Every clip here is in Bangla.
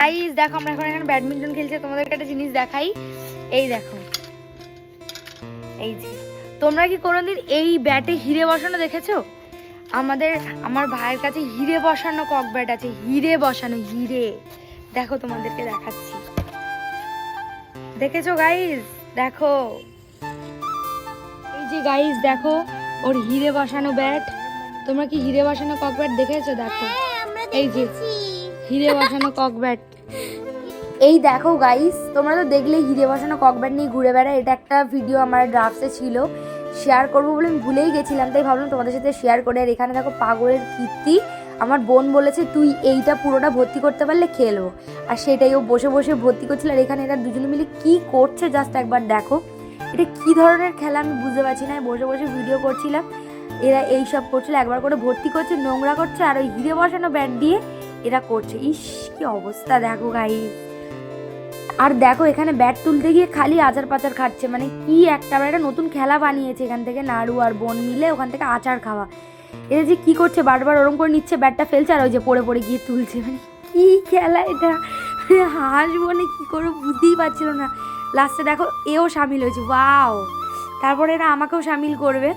গাইস দেখো আমরা এখন এখানে ব্যাডমিন্টন খেলছি, তোমাদেরকে একটা জিনিস দেখাই। এই দেখো, এই যে তোমরা কি কোনোদিন এই ব্যাটে হিরে বসানো দেখেছো? আমার ভাইয়ের কাছে হিরে বসানো কক ব্যাট আছে, হিরে বসানো, হিরে। দেখো তোমাদেরকে দেখাচ্ছি, দেখেছো গাইস? দেখো এই যে গাইস দেখো ওর হিরে বসানো ব্যাট। তোমরা কি হিরে বসানো কক ব্যাট দেখেছো? দেখো এই যে হিরে বসানো কক ব্যাট। এই দেখো গাইস, তোমরা তো দেখলে হিরে বসানো কক ব্যাট নিয়ে ঘুরে বেড়ায়। এটা একটা ভিডিও আমার ড্রাফটসে ছিল, শেয়ার করবো বলে আমি ভুলেই গেছিলাম, তাই ভাবলাম তোমাদের সাথে শেয়ার করে। আর এখানে দেখো পাগলের কীর্তি, আমার বোন বলেছে তুই এইটা পুরোটা ভর্তি করতে পারলে খেলবো, আর সেটাই ও বসে বসে ভর্তি করছিল। আর এখানে এরা দুজনে মিলে কি করছে জাস্ট একবার দেখো। এটা কি ধরনের খেলা আমি বুঝতে পারছি না। বসে বসে ভিডিও করছিলাম, এরা এই সব করছিল, একবার করে ভর্তি করছে, নোংরা করছে, আর ওই হিরে বসানো ব্যাট দিয়ে এরা করছে। ইস কি অবস্থা দেখো গাইস। আর দেখো এখানে ব্যাট তুলতে গিয়ে খালি আচার পাচার খাচ্ছে, মানে কি একটা নতুন খেলা বানিয়েছে এখান থেকে নাড়ু আর বোন মিলে, ওখান থেকে আচার খাওয়া। এটা যে কি করছে, বারবার ওরম করে নিচ্ছে, ব্যাটটা ফেলছে আর ওই যে পড়ে পড়ে গিয়ে তুলছে। মানে কি খেলা এটা, হাসবো না কি করবো বুঝতেই পারছিল না। লাস্টে দেখো এও সামিল হয়েছে, ওয়াও। তারপরে এরা আমাকেও সামিল করবে।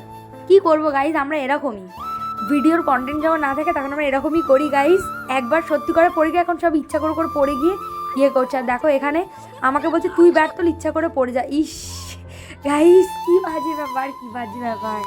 কি করবো গাইজ, আমরা এরকমই, ভিডিওর কন্টেন্ট যখন না থাকে তখন আমরা এরকমই করি গাইজ। একবার সত্যি করে পড়ে গিয়ে এখন সব ইচ্ছা করে পড়ে গিয়ে ইয়ে করছে। আর দেখো এখানে আমাকে বলছে তুই ব্যাট তোল, ইচ্ছা করে পড়ে যা। ইস গাইস কি বাজে ব্যাপার, কি বাজে ব্যাপার।